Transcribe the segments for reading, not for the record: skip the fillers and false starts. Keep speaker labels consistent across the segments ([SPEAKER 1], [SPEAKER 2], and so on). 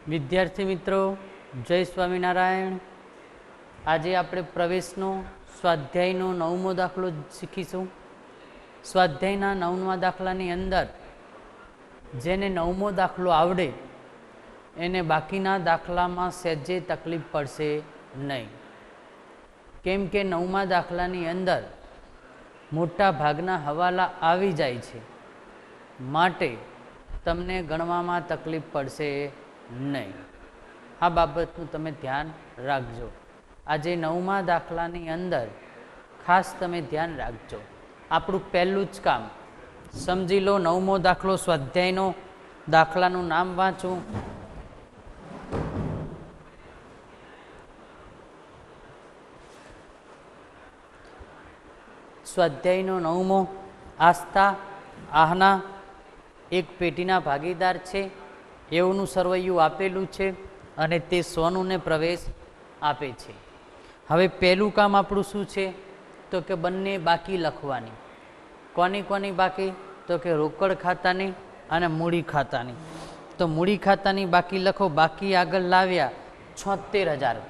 [SPEAKER 1] વિદ્યાર્થી મિત્રો, જય સ્વામિનારાયણ. આજે આપણે પ્રવેશનો સ્વાધ્યાયનો 9મો દાખલો શીખીશું. સ્વાધ્યાયના 9મા દાખલાની અંદર જેને 9મો દાખલો આવડે એને બાકીના દાખલામાં સહેજે તકલીફ પડશે નહીં, કેમ કે 9મા દાખલાની અંદર મોટા ભાગના હવાલા આવી જાય છે, માટે તમને ગણવામાં તકલીફ પડશે નહીં. આ બાબતનું તમે ધ્યાન રાખજો. આજે 9મા દાખલાની અંદર ખાસ તમે ધ્યાન રાખજો. આપણું પહેલું જ કામ સમજી લો. 9મો દાખલો સ્વાધ્યાયનો દાખલાનું નામ વાંચું. સ્વાધ્યાયનો 9મો, આસ્થા આહના એક પેટીના ભાગીદાર છે એવનું સરવૈયું આપેલું છે અને તે સોનુને પ્રવેશ આપે છે. હવે પહેલું કામ આપણું શું છે? તો કે બંને બાકી લખવાની. કોની કોની બાકી? તો કે રોકડ ખાતાની અને મૂડી ખાતાની. તો મૂડી ખાતાની બાકી લખો. બાકી આગળ લાવ્યા 76,000.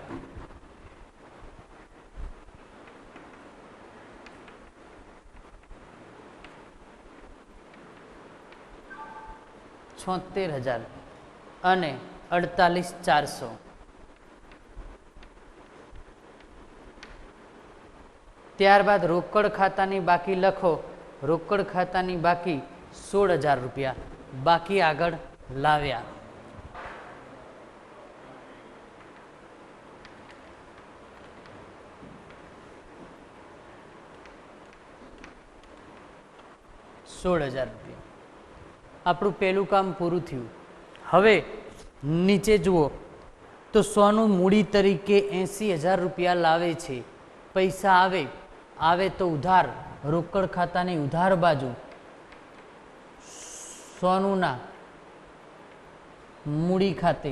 [SPEAKER 1] ₹76,000 અને 48,400. ત્યારબાદ રોકડ ખાતાની બાકી લખો. રોકડ ખાતાની બાકી ₹16,000. બાકી આગળ લાવ્યા. ₹16,000. આપણું પહેલું કામ પૂરું થયું. હવે નીચે જુઓ તો સોનું મૂડી તરીકે ₹80,000 લાવે છે. પૈસા આવે તો ઉધાર. રોકડ ખાતાની ઉધાર બાજુ સોનુના મૂડી ખાતે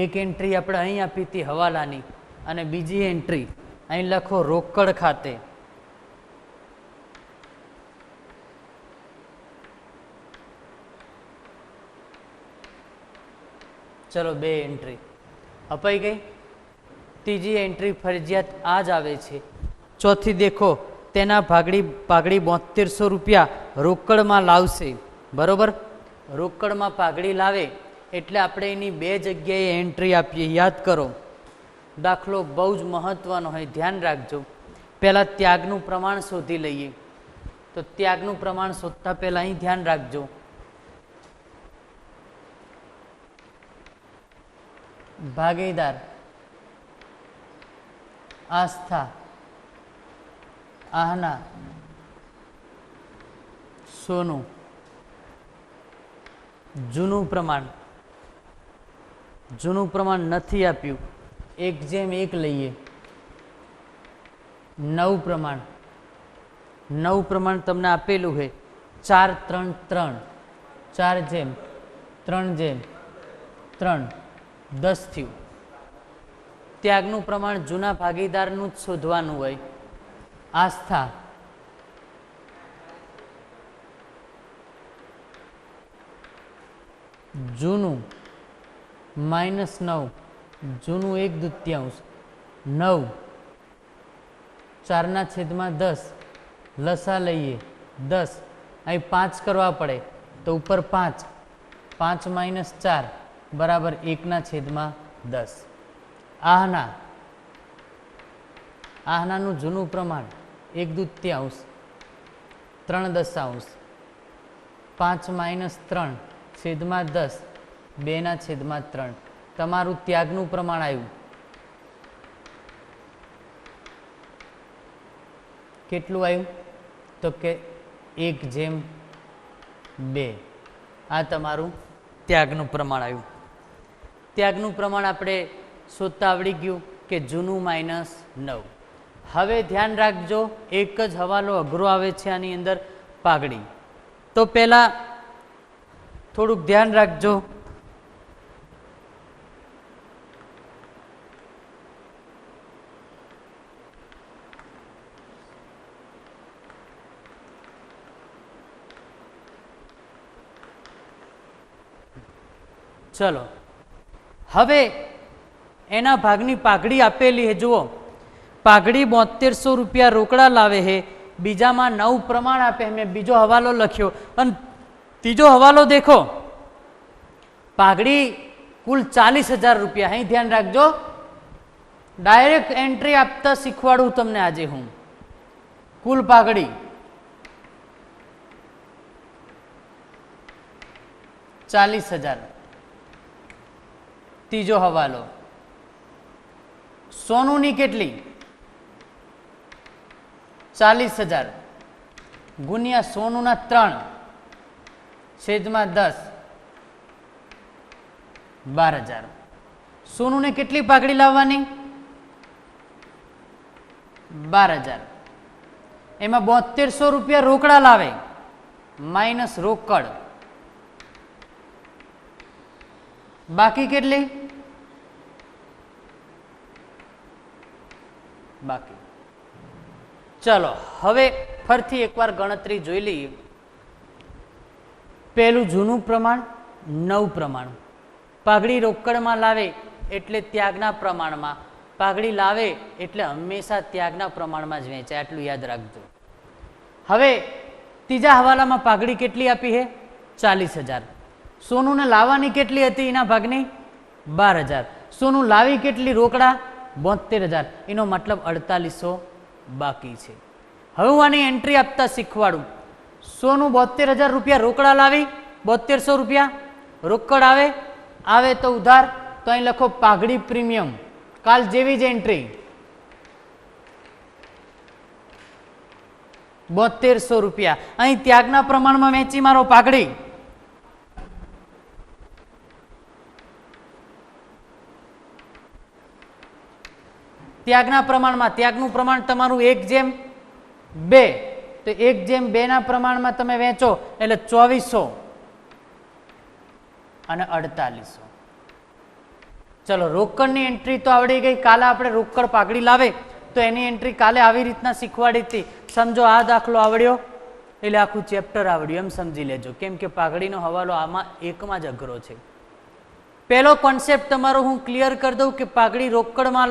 [SPEAKER 1] એક એન્ટ્રી આપણે અહીં આપી હતી હવાલાની, અને બીજી એન્ટ્રી અહીં લખો રોકડ ખાતે. ચલો, 2 એન્ટ્રી અપાઈ ગઈ. ત્રીજી એન્ટ્રી ફરજિયાત આ જ આવે છે. ચોથી દેખો, તેના પાઘડી ₹7200 રોકડમાં લાવશે. બરોબર, રોકડમાં પાઘડી લાવે એટલે આપણે એની 2 જગ્યાએ એન્ટ્રી આપીએ. યાદ કરો, દાખલો બહુ જ મહત્વનો હોય, ધ્યાન રાખજો. પહેલાં ત્યાગનું પ્રમાણ શોધી લઈએ. તો ત્યાગનું પ્રમાણ શોધતા પહેલાં અહીં ધ્યાન રાખજો. ભાગીદાર આસ્થા આહના સોનું. જૂનું પ્રમાણ નથી આપ્યું, 1:1 લઈએ. નવું પ્રમાણ તમને આપેલું છે 4:3:3. 4:3:3 10 થયું. ત્યાગનું પ્રમાણ જૂના ભાગીદારનું જ શોધવાનું હોય. આસ્થા જૂનું -9. જૂનું 1/2. 9 4/10. લસા લઈએ 10. અહીં 5 કરવા પડે તો ઉપર 5. 5 - 4 બરાબર 1/10. આહનાનું જૂનું પ્રમાણ 1/2. 3/10. 5 - 3 (10) 2/3. તમારું ત્યાગનું પ્રમાણ આવ્યું. કેટલું આવ્યું? તો કે 1:2. આ તમારું ત્યાગનું પ્રમાણ આવ્યું. ત્યાગનું પ્રમાણ આપણે શોધતા આવડી ગયું કે જૂનું -9. હવે ધ્યાન રાખજો, એક જ હવાલો અઘરો આવે છે આની અંદર, પાઘડી. તો પહેલાં થોડુંક ધ્યાન રાખજો. ચલો હવે એના ભાગની પાઘડી આપેલી છે. જુઓ, પાઘડી 7200 રૂપિયા રોકડા લાવે છે, બીજામાં 9 પ્રમાણ આપે. મેં બીજો હવાલો લખ્યો અને ત્રીજો હવાલો દેખો, પાઘડી કુલ 40,000 રૂપિયા. અહીં ધ્યાન રાખજો, ડાયરેક્ટ એન્ટ્રી આપતા શીખવાડું તમને આજે હું. કુલ પાઘડી 40,000. ત્રીજો હવાલો, સોનુની કેટલી? 40,000 ગુણ્યા સોનુના 3 છેદમાં 10, 12,000. સોનુને કેટલી પાઘડી લાવવાની? 12,000. એમાં 7200 રૂપિયા રોકડા લાવે માઇનસ રોકડ, બાકી કેટલી? બાકી. ચલો હવે ફરીથી એકવાર ગણતરી જોઈ લઈએ. પહેલું જૂનું પ્રમાણ, 9 પ્રમાણ. પાઘડી રોકડમાં લાવે એટલે ત્યાગના પ્રમાણમાં, પાઘડી લાવે એટલે હંમેશા ત્યાગના પ્રમાણમાં જ વેચાય, આટલું યાદ રાખજો. હવે ત્રીજા હવાલામાં પાઘડી કેટલી આપી છે? 40,000. સોનુને લાવવાની કેટલી હતી એના ભાગની? 12,000. સોનું લાવી કેટલી રોકડા? 72,000. એનો મતલબ 4800 બાકી છે. હવે હું આની એન્ટ્રી આપતા શીખવાડું. સોનું 72,000 રૂપિયા રોકડા લાવી, 7200 રૂપિયા રોકડ આવે તો ઉધાર. તો અહીં લખો પાઘડી પ્રીમિયમ, કાલ જેવી જ એન્ટ્રી 7200 રૂપિયા. અહીં ત્યાગના પ્રમાણમાં વેચી મારો પાઘડી. ત્યાગના પ્રમાણમાં, ત્યાગનું પ્રમાણ તમારું 1:2, તો 1:2 ના પ્રમાણમાં તમે વેચો એટલે 2400 અને 4800. ચલો રોકડની એન્ટ્રી તો આવડી ગઈ. કાલે આપણે રોકડ પાઘડી લાવે તો એની એન્ટ્રી કાલે આવી રીતના શીખવાડી હતી. સમજો આ દાખલો આવડ્યો એટલે આખું ચેપ્ટર આવડ્યું એમ સમજી લેજો, કેમ કે પાઘડીનો હવાલો આમાં એકમાં જ અઘરો છે. પહેલો કોન્સેપ્ટ તમારો હું ક્લિયર કરી દઉં કે પાઘડી રોકડમાં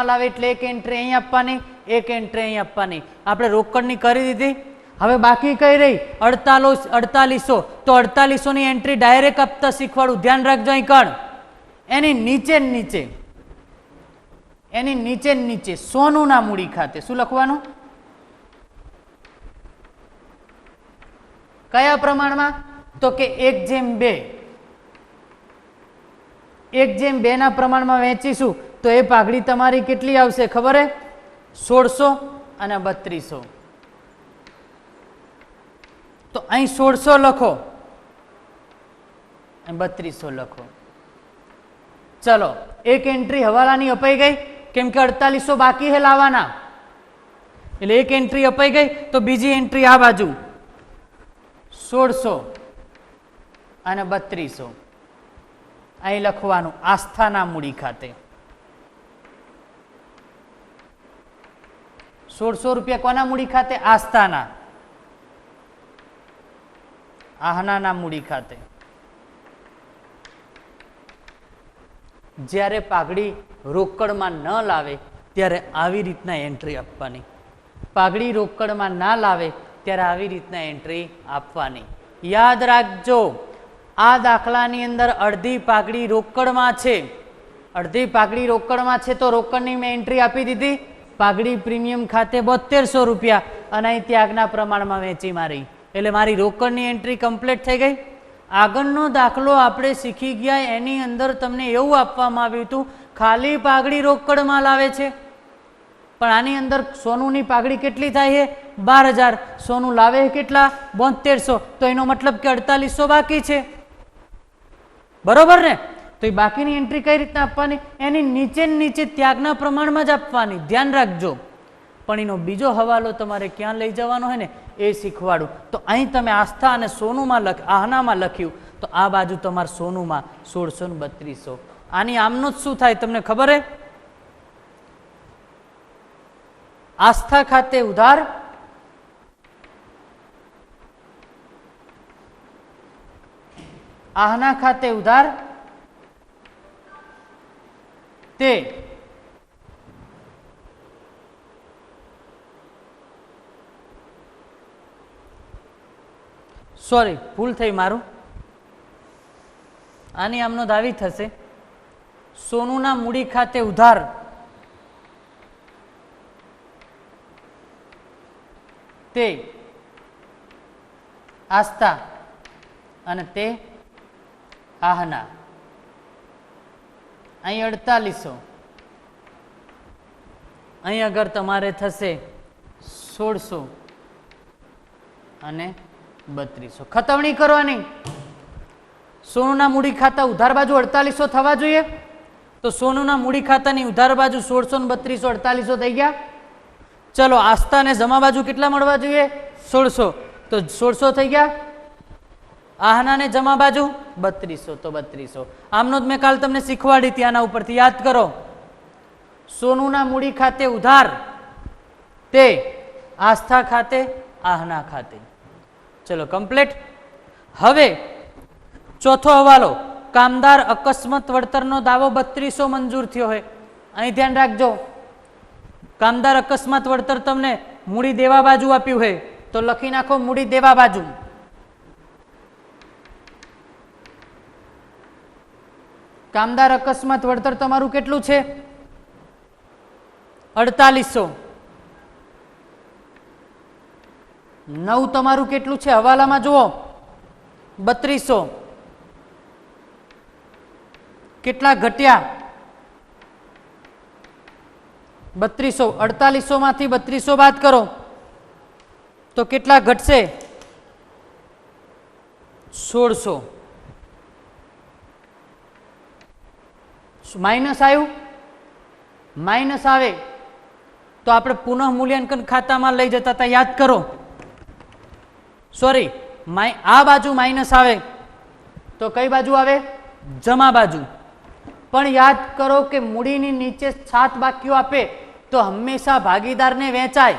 [SPEAKER 1] લાવે એટલે એક એન્ટ્રી અહીં આપવાની, એક એન્ટ્રી અહીં આપવાની. આપણે રોકડની કરી દીધી. હવે બાકી કઈ રહી? 4800. તો 4800 ની એન્ટ્રી ડાયરેક્ટ આપતા શીખવાડું. ધ્યાન રાખજો, અહીં કણ એની નીચે નીચે સોનુના મૂડી ખાતે શું લખવાનું? કયા પ્રમાણમાં? તો કે 1:2. 1:2 ના પ્રમાણમાં વેચીશું તો એ પાઘડી તમારી કેટલી આવશે ખબર હે? 1600 અને 3200. તો અહીં 1600 લખો, અહીં 3200 લખો. ચલો એક એન્ટ્રી હવાલાની અપાઈ ગઈ, કેમ કે 4800 બાકી હે લાવવાના, એટલે એક એન્ટ્રી અપાઈ ગઈ. તો બીજી એન્ટ્રી આ બાજુ 1600 અને 3200 અહીં લખવાનું આસ્થાના મૂડી ખાતે. 1600 રૂપિયા કોના મૂડી ખાતે? આસ્થાના, આહનાના મૂડી ખાતે. જ્યારે પાઘડી રોકડમાં ન લાવે ત્યારે આવી રીતના એન્ટ્રી આપવાની, પાઘડી રોકડમાં ના લાવે ત્યારે આવી રીતના એન્ટ્રી આપવાની. યાદ રાખજો, આ દાખલાની અંદર અડધી પાઘડી રોકડમાં છે, અડધી પાઘડી રોકડમાં છે તો રોકડની મેં એન્ટ્રી આપી દીધી. પાઘડી પ્રીમિયમ ખાતે 7200 રૂપિયા અને અહીં ત્યાગના પ્રમાણમાં વેચી મારી, એટલે મારી રોકડની એન્ટ્રી કમ્પ્લીટ થઈ ગઈ. આગળનો દાખલો આપણે શીખી ગયા એની અંદર તમને એવું આપવામાં આવ્યું હતું ખાલી પાઘડી રોકડમાં લાવે છે, પણ આની અંદર સોનુની પાઘડી કેટલી થાય છે? 12,000. સોનું લાવે કેટલા? 7200. તો એનો મતલબ કે 4800 બાકી છે, બરોબર ને? તો એ બાકીની એન્ટ્રી કઈ રીતના આપવાની? એની નીચે ત્યાગના પ્રમાણમાં જ આપવાની. ધ્યાન રાખજો. પણ એનો બીજો હવાલો તમારે ક્યાં લઈ જવાનો હોય ને એ શીખવાડું. તો અહીં તમે આસ્થા અને સોનુમાં આહનામાં લખ્યું, તો આ બાજુ તમારે સોનુમાં 1600 ને 3200. આની આમનું જ શું થાય તમને ખબર હે? આસ્થા ખાતે ઉધાર, आहना खाते उधार ते सॉरी भूल थई मारू आनी आमनो दावी थशे सोनूना मूडी खाते उधार ते आस्था अने ते आहना अहीं 4800 अहीं अगर तमारे थशे 1600 अने 3200 खतवणी करवानी सोनूना मूडी खाता उधार बाजू 4800 थवा जोईए तो सोनूना मूडी खातानी उधार बाजू 1600 ने 3200 4800 थई गया। चलो आस्था ने जमा बाजू केटला मळवा जोईए 1600 तो 1600 थई गया। आहना ने जमा बाजू 3200 तो 3200 आमनो मैं काल तमने शीखवाड़ी थी आना उपरथी याद करो सोनूना मूडी खाते उधार ते आस्था खाते आहना खाते। चलो कम्प्लीट। हवे चौथो हवालो कामदार अकस्मात वळतरनो दावो 3200 मंजूर थयो है। अहीं ध्यान राखजो कामदार अकस्मात वळतर तमने मूडी देवा बाजू आप्युं है तो लखी नाखो मूडी देवा बाजू। कामदार अकस्मात वळतर तमारुं केटलुं छे 4800 9 तमारुं केटलुं छे हवालामां जुओ 3200 केटला घट्या 3200 4800 मांथी 3200 बाद करो तो केटला घटशे 1600 माइनस आयु माइनस आवे तो आपणे पुनः मूल्यांकन खाता में लई जता था याद करो सॉरी आ बाजू माइनस आवे तो कई बाजू आवे जमा बाजू पण याद करो कि मूडीनी नीचे 7 बाकीओ आपे तो हमेशा भागीदार ने वेचाय।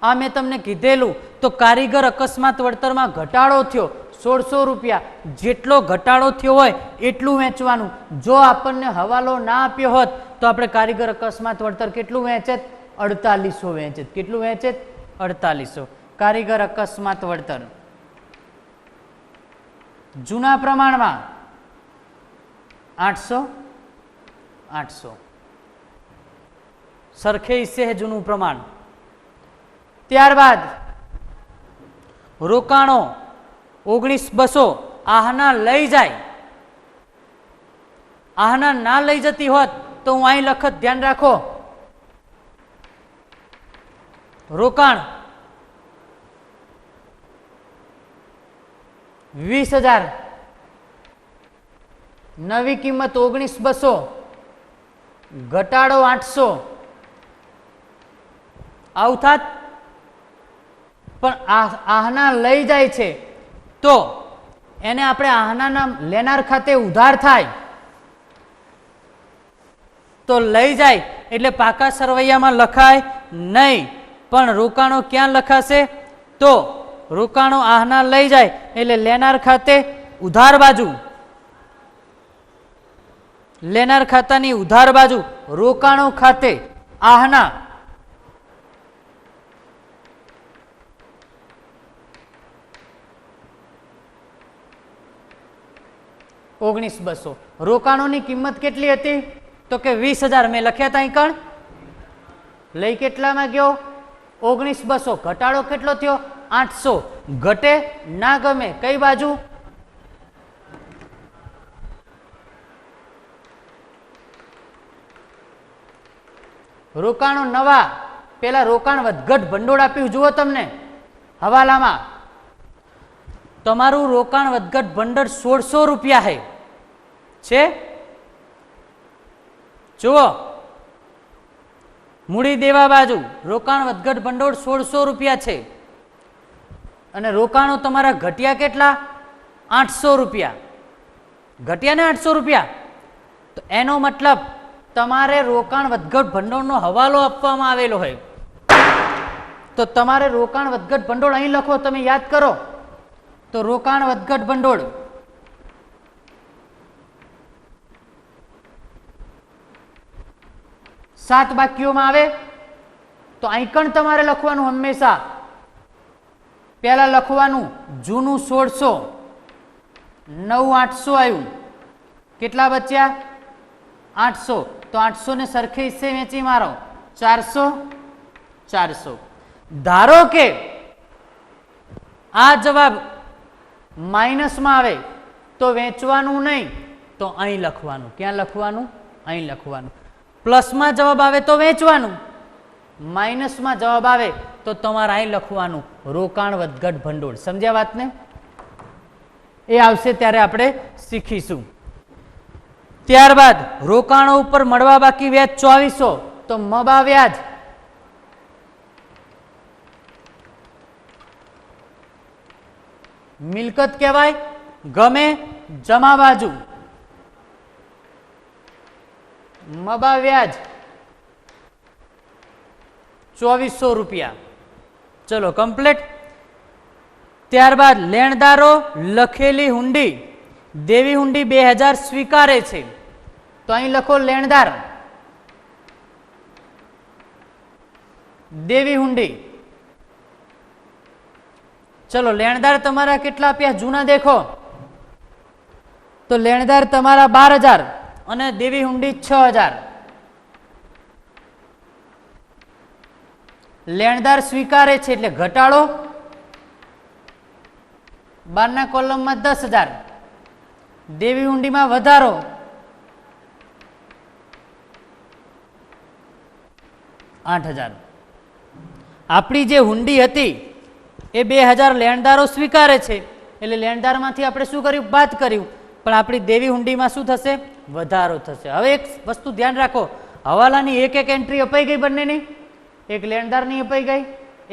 [SPEAKER 1] आ मैं तमने कीधेलुं तो कारीगर अकस्मात वळतर में घटाडो थयो 1600 रुपया जेटलो घटाडो थयो होय एटलुं वेचवानुं। जो आपणने हवालो ना आप्यो होत तो आपणे कारीगर अकस्मात वळतर केटलुं वेचेत 4800 वेचेत। केटलुं वेचेत 4800 कारीगर अकस्मात वळतर जूना प्रमाण में 800 800 सरखे हिस्से है जूनू प्रमाण। त्यारबाद रोकाणो 19,200 आहना लई जाए आहना ना लई जती होत तो हूँ अहीं लखत ध्यान राखो रोकाण 20,000 नवी किंमत 19,200 घटाड़ो 800 आવું થાત પણ आहना लई जाए छे तो एने आपणे आहना लेनार खाते उधार थाय तो लई जाए एटले पाका सरवैयामां लखाय नहीं पण रोकाणो क्यां लखाशे तो रोकाणो आहना लई जाए एटले लेनार खाते उधार बाजू लेनार खातानी उधार बाजू रोकाणो खाते आहना 19,200 रोकाणोनी किंमत केटली हती तो के 20,000 मैं लख्या था कण लई केटला में गयो 19,200 घटाड़ो केटलो थयो 800 घटे ना गमे कई बाजू रोकाणो नवा पेला रोकाण वधघट भंडोळ आप्युं जुओ तमने हवालामां तमारू रोकाण वधघट भंडोळ 1600 रुपया है छे जुओ मूडी देवा बाजू रोकाण वधघट भंडोळ 1600 रुपया छे अने रोकाणो तमारा घट्या केटला 800 रुपया घट्या ने 800 रुपया तो एनो मतलब तमारे रोकाण वधघट भंडोळनो हवालो आपवामां आवेलो है तो तमारे रोकाण वधघट भंडोळ अहीं लखो तमे याद करो तो रोकाण वधघट भंडोळ 7 બાકીઓમાં આવે તો અહીં કણ તમારે લખવાનું હંમેશા પહેલા લખવાનું જૂનું 1600, નવું 800 આવ્યું, કેટલા બચ્યા 800, તો 800 ને સરખે હિસ્સે વેચી મારો 400 400. ધારો કે આ જવાબ માઇનસમાં આવે તો વેચવાનું નહીં, તો અહીં લખવાનું. ક્યાં લખવાનું? અહીં લખવાનું. પ્લસમાં જવાબ આવે તો વેચવાનું, માઇનસમાં જવાબ આવે તો તમારે અહીં લખવાનું રોકાણ વધઘટ ભંડોળ. સમજ્યા વાતને? એ આવશે ત્યારે આપણે શીખીશું. ત્યારબાદ રોકાણો ઉપર મળવા બાકી વ્યાજ 2400, તો મબા વ્યાજ મિલકત કહેવાય, ગમે જમા બાજુ, મબા વ્યાજ 2400 રૂપિયા. ચલો કમ્પ્લીટ. ત્યારબાદ લેણદારો લખેલી હુંડી, દેવી હુંડી 2000 સ્વીકારે છે, તો અહીં લખો લેણદાર દેવી હુંડી. ચલો લેણદાર તમારા કેટલા આપ્યા જૂના દેખો, તો લેણદાર તમારા 12000 અને દેવી હુંડી 6000. લેણદાર સ્વીકારે છે એટલે ઘટાડો, 12ના કોલમમાં 10000, દેવી હુંડીમાં વધારો, $8000. આપણી જે હુંડી હતી એ 2000 લેણદારો સ્વીકારે છે એટલે લેણદારમાંથી આપણે શું કર્યું? બાદ કર્યું. પણ આપણી દેવી હુંડીમાં શું થશે? વધારો થશે. હવે એક વસ્તુ ધ્યાન રાખો, હવાલાની એક એક એન્ટ્રી અપાઈ ગઈ બંનેની, એક લેણદારની અપાઈ ગઈ,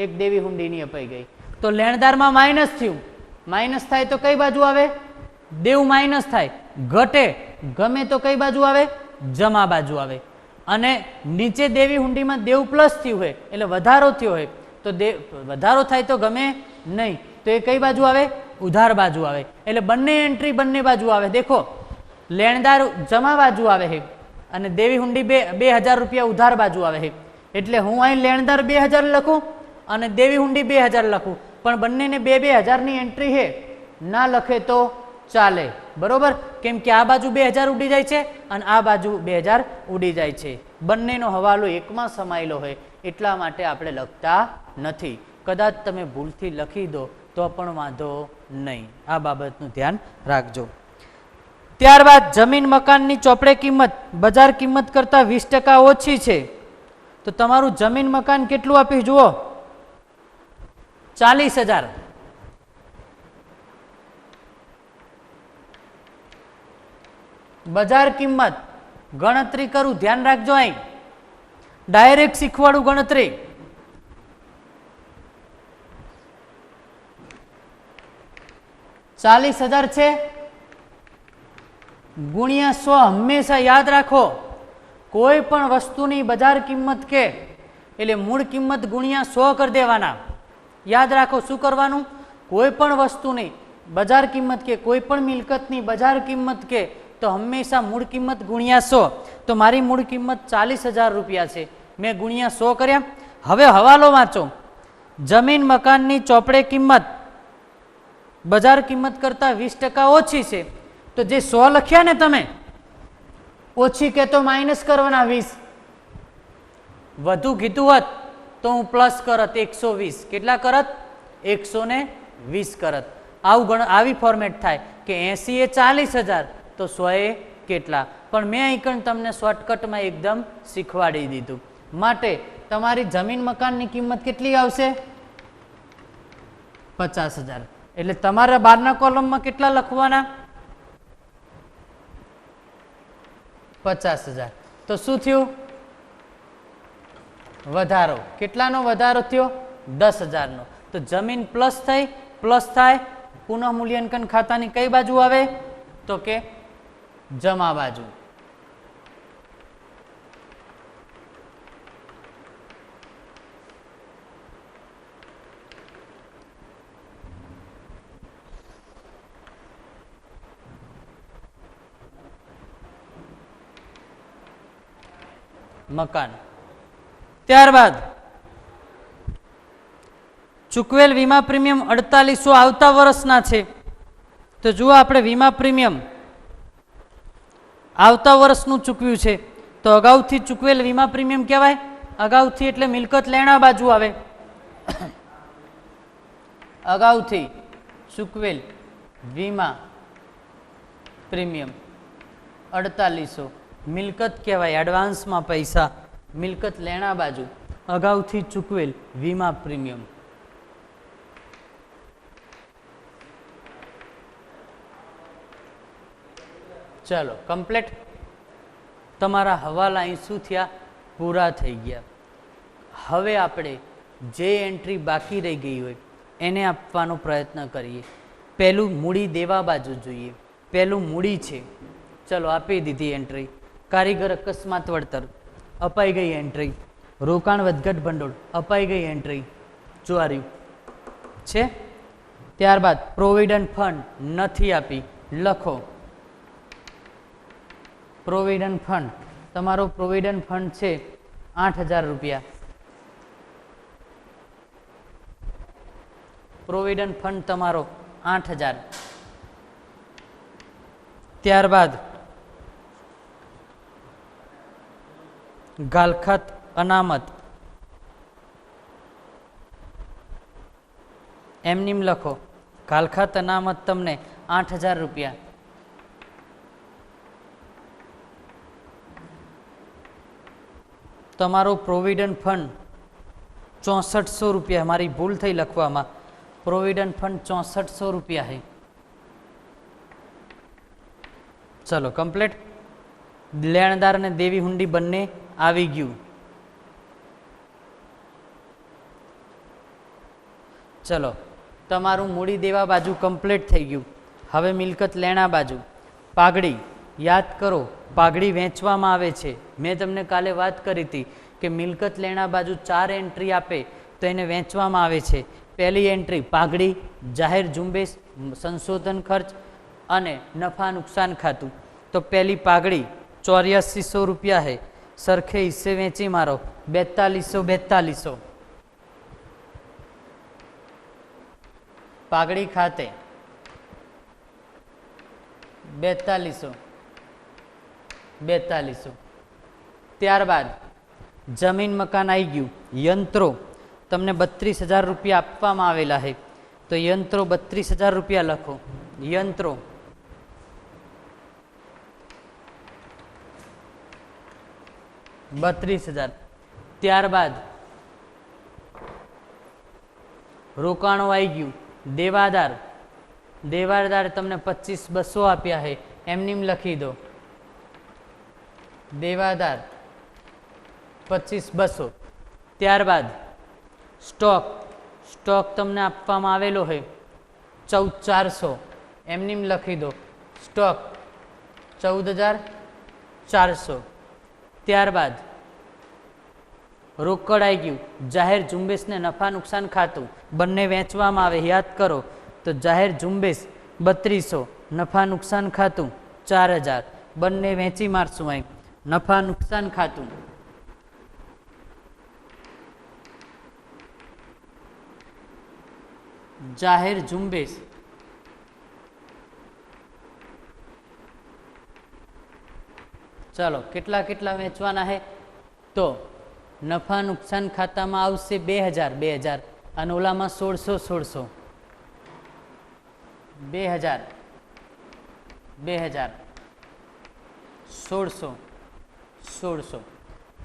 [SPEAKER 1] એક દેવી હુંડીની અપાઈ ગઈ. તો લેણદારમાં માઇનસ થયું, માઇનસ થાય તો કઈ બાજુ આવે? દેવ માઇનસ થાય. ઘટે ગમે તો કઈ બાજુ આવે? જમા બાજુ આવે. અને નીચે દેવી હુંડીમાં દેવ પ્લસ થયું હોય એટલે વધારો થયો હોય તો વધારો થાય તો ગમે નહીં, તો એ કઈ બાજુ આવે? ઉધાર બાજુ આવે. એટલે બંને એન્ટ્રી બંને બાજુ આવે. દેખો લેણદાર જમા બાજુ આવે છે અને દેવી હુંડી 2000 રૂપિયા ઉધાર બાજુ આવે છે. એટલે હું અહીં લેણદાર 2000 લખું અને દેવી હુંડી 2000 લખું, પણ બંનેને 2000 ની એન્ટ્રી છે, ના લખે તો ચાલે. બરોબર? કેમ કે આ બાજુ 2000 ઉડી જાય છે અને આ બાજુ 2000 ઉડી જાય છે. બંનેનો હવાલો એકમાં સમાયેલો હોય એટલા માટે આપણે લખતા નથી. કદાચ તમે ભૂલથી લખી દો તો પણ વાંધો નહીં. આ બાબતનું ધ્યાન રાખજો. ત્યારબાદ જમીન મકાનની ચોપડે કિંમત બજાર કિંમત કરતા 20% ઓછી છે, તો તમારું જમીન મકાન કેટલું આપ્યું જુઓ? 40000. બજાર કિંમત ગણતરી કરું, ધ્યાન રાખજો. અહીં ડાયરેક્ટ શીખવાડું ગણતરી. $40,000 છે ગુણ્યા 100. હંમેશા યાદ રાખો, કોઈ પણ વસ્તુની બજાર કિંમત કે એટલે મૂળ કિંમત ગુણ્યા 100 કરી દેવાના. યાદ રાખો શું કરવાનું? કોઈ પણ વસ્તુની બજાર કિંમત કે કોઈ પણ મિલકતની બજાર કિંમત કે તો હંમેશા મૂળ કિંમત ગુણ્યા 100. તો મારી મૂળ કિંમત 40,000 રૂપિયા છે, મેં ગુણ્યા 100 કર્યા. હવે હવાલો વાંચો. જમીન મકાનની ચોપડે કિંમત બજાર કિંમત કરતા 20% ઓછી છે, તો જે 100 લખ્યા ને તમે, ઓછી કે તો માઇનસ કરવાના 20. વધુ કીધું હોત તો હું પ્લસ કરત 120. કેટલા કરત? 120 કરત. આવી ફોર્મેટ થાય કે 80 એ 40,000 તો 100 એ કેટલા. પણ મેં અહીં તમને શોર્ટકટમાં એકદમ શીખવાડી દીધું. માટે તમારી જમીન મકાનની કિંમત કેટલી આવશે? 50,000. એટલે તમારા 12ના કોલમમાં કેટલા લખવાના? 50,000. તો શું થયું? વધારો. કેટલાનો વધારો થયો? 10,000 નો. તો જમીન પ્લસ થઈ, પ્લસ થાય, પુનઃ મૂલ્યાંકન ખાતાની કઈ બાજુ આવે? તો કે જમા બાજુ. મકાન ત્યારબાદ ચૂકવેલ વીમા પ્રીમિયમ 4800 આવતા વર્ષના છે. તો જુઓ આપણે વીમા પ્રીમિયમ આવતા વર્ષનું ચૂકવ્યું છે તો અગાઉથી ચૂકવેલ વીમા પ્રીમિયમ કહેવાય. અગાઉથી એટલે મિલકત લેણા બાજુ આવે. અગાઉથી ચૂકવેલ વીમા પ્રીમિયમ 4800 મિલકત કહેવાય. એડવાન્સમાં પૈસા મિલકત લેણા બાજુ અગાઉથી ચૂકવેલ વીમા પ્રીમિયમ. ચલો કમ્પ્લીટ. તમારા હવાલા અહીં શું થયા? પૂરા થઈ ગયા. હવે આપણે જે એન્ટ્રી બાકી રહી ગઈ હોય એને આપવાનો પ્રયત્ન કરીએ. પહેલું મૂડી દેવા બાજુ જોઈએ. પહેલું મૂડી છે. ચલો આપી દીધી એન્ટ્રી. કારીગર અકસ્માત વળતર અપાઈ ગઈ એન્ટ્રી. રોકાણ વધઘટ ભંડોળ અપાઈ ગઈ એન્ટ્રી. જોવાર્યું છે. ત્યારબાદ પ્રોવિડન્ટ ફંડ નથી આપી, લખો. પ્રોવિડન્ટ ફંડ તમારો પ્રોવિડન્ટ ફંડ છે 8000 રૂપિયા. પ્રોવિડન્ટ ફંડ તમારો 8000. ત્યારબાદ ગાલખાત અનામત એમનેમ લખો. ગાલખાત અનામત તમને 8000 રૂપિયા. તમારો પ્રોવિડન્ટ ફંડ 6400 રૂપિયા. મારી ભૂલ થઈ લખવામાં. પ્રોવિડન્ટ ફંડ 6400 રૂપિયા है. ચલો કમ્પ્લીટ. લેણદાર અને દેવી હુંડી બંને આવી ગયું. ચલો તમારું મૂડી દેવા બાજુ કમ્પ્લીટ થઈ ગયું. હવે મિલકત લેણા બાજુ. પાઘડી યાદ કરો, પાઘડી વેચવામાં આવે છે. મેં તમને કાલે વાત કરી હતી કે મિલકત લેણા બાજુ 4 એન્ટ્રી આપે તો એને વેચવામાં આવે છે. પહેલી એન્ટ્રી પાઘડી, જાહેર ઝુંબેશ, સંશોધન ખર્ચ અને નફા નુકસાન ખાતું. તો પહેલી પાઘડી 8400 રૂપિયા है. સરખે હિસ્સે વેચી મારો 4200. પાઘડી ખાતે 4200. ત્યારબાદ જમીન મકાન આવી ગયું. યંત્રો તમને 32000 રૂપિયા આપવામાં આવેલા છે તો યંત્રો 32000 રૂપિયા લખો. યંત્રો ₹32,000. ત્યારબાદ રોકાણો આવી ગયું. દેવાદાર તમને 25,200 આપ્યા છે એમનેમ લખી દો. દેવાદાર 25,200. ત્યારબાદ સ્ટોક તમને આપવામાં આવેલો છે 14,400 એમનેમ લખી દો. સ્ટોક 14,400. ત્યારબાદ રોકડ આવી ગયું. જાહેર ઝુંબેશ ને નફા નુકસાન ખાતું બંને વેચવામાં આવે. યાદ કરો તો જાહેર ઝુંબેશ 3200, નફા નુકસાન ખાતું 4000. બંને વેચી મારશું. અહીં નફા નુકસાન ખાતું જાહેર ઝુંબેશ ચલો કેટલા વેચવાના છે તો નફા નુકસાન ખાતામાં આવશે 2000 અને ઓલામાં 1600 2000 1600.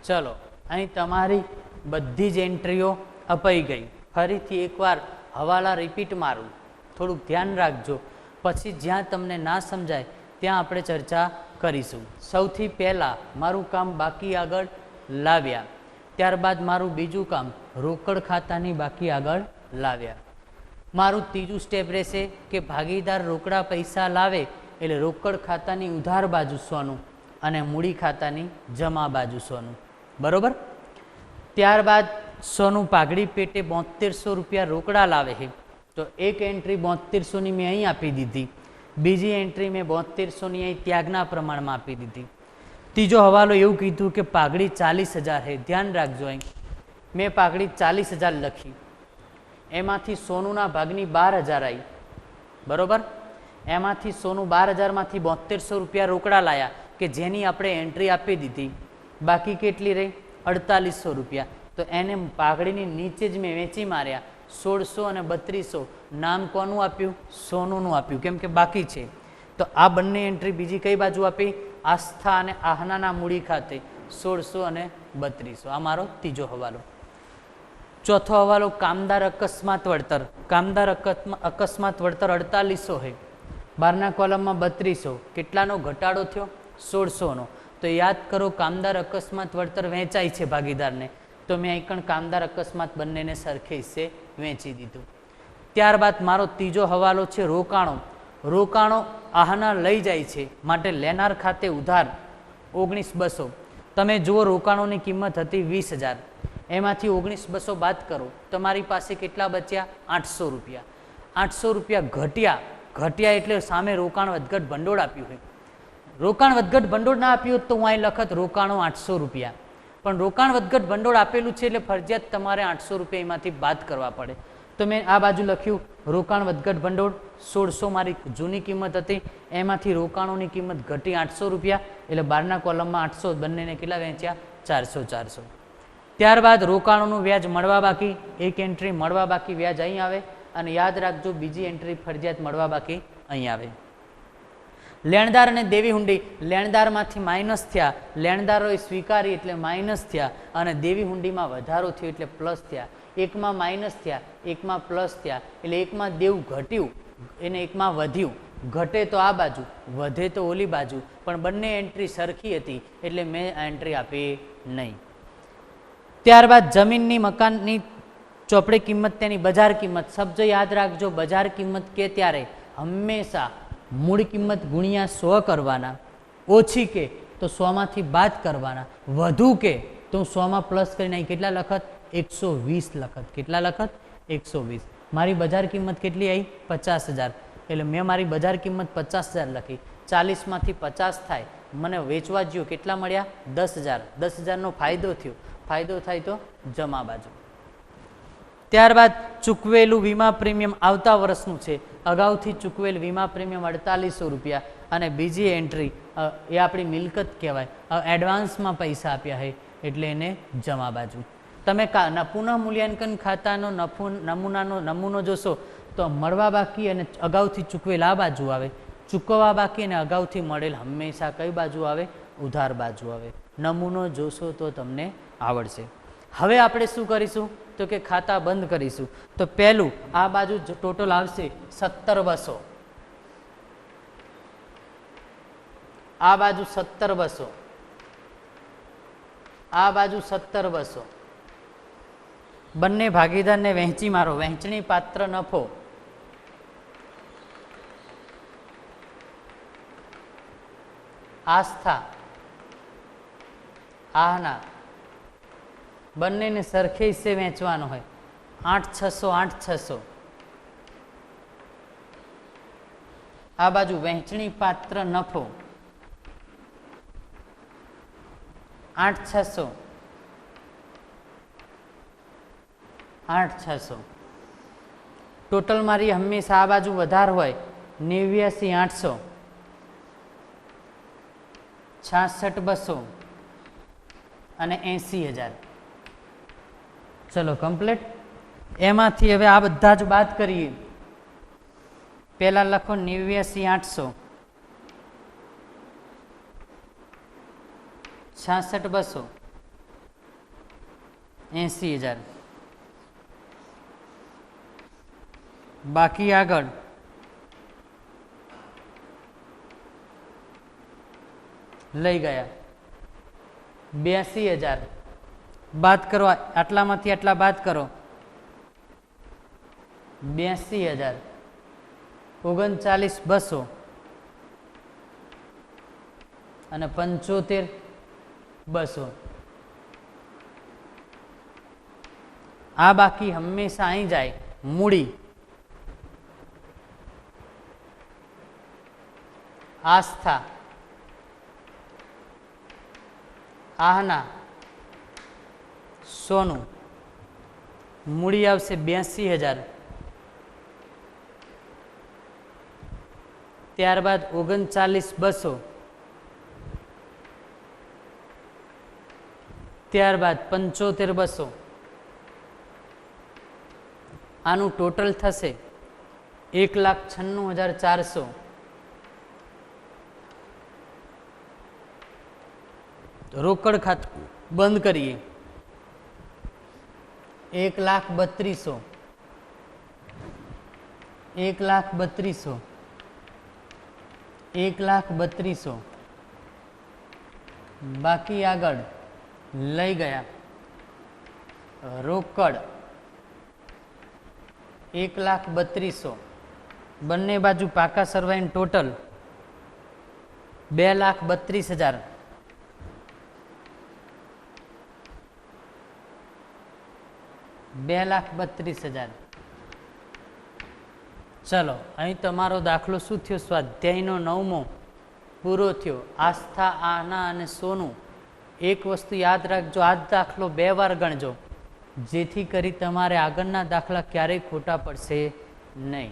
[SPEAKER 1] ચલો અહીં તમારી બધી જ એન્ટ્રીઓ અપાઈ ગઈ. ફરીથી એકવાર હવાલા રિપીટ મારું, થોડુંક ધ્યાન રાખજો. પછી જ્યાં તમને ના સમજાય ત્યાં આપણે ચર્ચા કરીશું. સૌથી પહેલાં મારું કામ બાકી આગળ લાવ્યા. ત્યારબાદ મારું બીજું કામ રોકડ ખાતાની બાકી આગળ લાવ્યા. મારું ત્રીજું સ્ટેપ રહેશે કે ભાગીદાર રોકડા પૈસા લાવે એટલે રોકડ ખાતાની ઉધાર બાજુ સોનું અને મૂડી ખાતાની જમા બાજુ સોનું. બરોબર. ત્યારબાદ સોનું પાઘડી પેટે 7200 રૂપિયા રોકડા લાવે છે તો એક એન્ટ્રી 7200ની મેં અહીં આપી દીધી. બીજી એન્ટ્રી મેં 7200ની અહીં ત્યાગના પ્રમાણમાં આપી દીધી. ત્રીજો હવાલો એવું કીધું કે પાઘડી 40,000 છે. ધ્યાન રાખજો. અહીં મેં પાઘડી 40,000 લખી, એમાંથી સોનુના ભાગની 12,000 આવી, બરોબર. એમાંથી સોનું 12,000માંથી 7200 રૂપિયા રોકડા લાયા કે જેની આપણે એન્ટ્રી આપી દીધી. બાકી કેટલી રહી? 4800 રૂપિયા. તો એને પાઘડીની નીચે જ મેં વેચી માર્યા. 1600 અને 3200 નામ કોનું આપ્યું? સોનુનું આપ્યું, કેમ કે બાકી છે. તો આ બંને એન્ટ્રી બીજી કઈ બાજુ આપી? આસ્થા અને આહનાના મૂડી ખાતે 1600 અને 3200. આ મારો ત્રીજો હવાલો. ચોથો હવાલો કામદાર અકસ્માત વળતર. કામદાર અકસ્માત વળતર 4800 है, બારના કોલમમાં 3200. કેટલાનો ઘટાડો થયો? 1600નો. તો યાદ કરો કામદાર અકસ્માત વળતર વેચાય છે ભાગીદારને, તો મેં અહીં પણ કામદાર અકસ્માત બંનેને સરખે હિસ્સે વેચી દીધું. ત્યારબાદ મારો ત્રીજો હવાલો છે રોકાણો. રોકાણો આહના લઈ જાય છે માટે લેનાર ખાતે ઉધાર 19,200. તમે જુઓ રોકાણોની કિંમત હતી 20,000, એમાંથી 19,200 બાદ કરો, તમારી પાસે કેટલા બચ્યા? 800 રૂપિયા. 800 રૂપિયા ઘટ્યા એટલે સામે રોકાણ વધઘટ ભંડોળ આપ્યું હોય. રોકાણ વધઘટ ભંડોળ ના આપ્યું હોત તો હું અહીં લખત રોકાણો 800 રૂપિયા, પણ રોકાણ વધઘટ ભંડોળ આપેલું છે એટલે ફરજિયાત તમારે 800 રૂપિયા એમાંથી બાદ કરવા પડે. તો મેં આ બાજુ લખ્યું રોકાણ વધઘટ ભંડોળ 1600 મારી જૂની કિંમત હતી, એમાંથી રોકાણોની કિંમત ઘટી 800 રૂપિયા, એટલે બારના કોલમમાં 800, બંનેને કેટલા વેચ્યા? 400. ત્યારબાદ રોકાણોનું વ્યાજ મળવા બાકી, એક એન્ટ્રી મળવા બાકી વ્યાજ અહીં આવે, અને યાદ રાખજો બીજી એન્ટ્રી ફરજિયાત મળવા બાકી અહીં આવે. લેણદાર અને દેવી હુંડી. લેણદારમાંથી માઇનસ થયા, લેણદારોએ સ્વીકારી એટલે માઇનસ થયા, અને દેવી હુંડીમાં વધારો થયો એટલે પ્લસ થયા. એકમાં માઇનસ થયા, એકમાં પ્લસ થયા, એટલે એકમાં દેવું ઘટ્યું એને એકમાં વધ્યું. ઘટે તો આ બાજુ, વધે તો ઓલી બાજુ, પણ બંને એન્ટ્રી સરખી હતી એટલે મેં એન્ટ્રી આપી નહીં. ત્યારબાદ જમીનની મકાનની ચોપડી કિંમત તેની બજાર કિંમત. શબ્દ યાદ રાખજો, બજાર કિંમત કે ત્યારે હંમેશા મૂળ કિંમત ગુણ્યા 100 કરવાના, ઓછી કે તો 100માંથી બાદ કરવાના, વધુ કે તો 100માં પ્લસ કરીને અહીં કેટલા લખત? 120 લખત. કેટલા લખત? 120. મારી બજાર કિંમત કેટલી આવી? 50,000, એટલે મેં મારી બજાર કિંમત 50,000 લખી. 40માંથી 50 થાય, મને વેચવા જ્યો કેટલા મળ્યા? 10,000. 10,000નો ફાયદો થયો. ફાયદો થાય તો જમા બાજુ. ત્યારબાદ ચૂકવેલું વીમા પ્રીમિયમ આવતા વર્ષનું છે. અગાઉથી ચૂકવેલ વીમા પ્રીમિયમ 4800 રૂપિયા, અને બીજી એન્ટ્રી એ આપણી મિલકત કહેવાય. એડવાન્સમાં પૈસા આપ્યા છે એટલે એને જમા બાજુ. તમે પુનઃ મૂલ્યાંકન ખાતાનો નમૂનો જોશો તો મળવા બાકી અને અગાઉથી ચૂકવેલ આ બાજુ આવે, ચૂકવવા બાકી અને અગાઉથી મળેલ હંમેશા કઈ બાજુ આવે? ઉધાર બાજુ આવે. નમૂનો જોશો તો તમને આવડશે. હવે આપણે શું કરીશું તો કે ખાતા બંધ કરીશું. તો પહેલું આ બાજુ ટોટલ આવશે 17,200, આ બાજુ 17,200, આ બાજુ 17,200. બંને ભાગીદારને વહેંચી મારો. વહેંચણી પાત્ર નફો આસ્થા આહના બંનેને સરખે હિસ્સે વેચવાનો હોય. 8,600 8,600. આ બાજુ વહેંચણી પાત્ર નફો 8,600 8,600. ટોટલ મારી હંમેશા આ બાજુ વધાર હોય 89,800 66,200 અને 80,000. ચલો કમ્પ્લીટ. એમાંથી હવે આ બધા જ બાદ કરીએ. પહેલા લખો 89,800 66,200 80,000. બાકી આગળ લઈ ગયા 82,000. બાદ કરો, આટલામાંથી આટલા બાદ કરો. 82,000 39,200 અને 75,200. આ બાકી હંમેશા અહીં જાય. મૂડી આસ્થા આહના સોનું મૂડી આવશે 82,000. ત્યારબાદ 39,200. ત્યારબાદ 75,200. આનું ટોટલ થશે 1,96,400. રોકડ ખાતું બંધ કરીએ. 1,32,000. 1,32,000. 1,32,000. બાકી આગળ લઈ ગયા. રોકડ 1,32,000. બંને બાજુ પાકા સરવાઈને ટોટલ 2,32,000. 2,32,000. ચલો, અહીં તમારો દાખલો શું થયો? સ્વાધ્યાયનો 9મો પૂરો થયો. આસ્થા, આના અને સોનું. એક વસ્તુ યાદ રાખજો, આ દાખલો 2 વાર ગણજો, જેથી કરી તમારે આગળના દાખલા ક્યારેય ખોટા પડશે નહીં.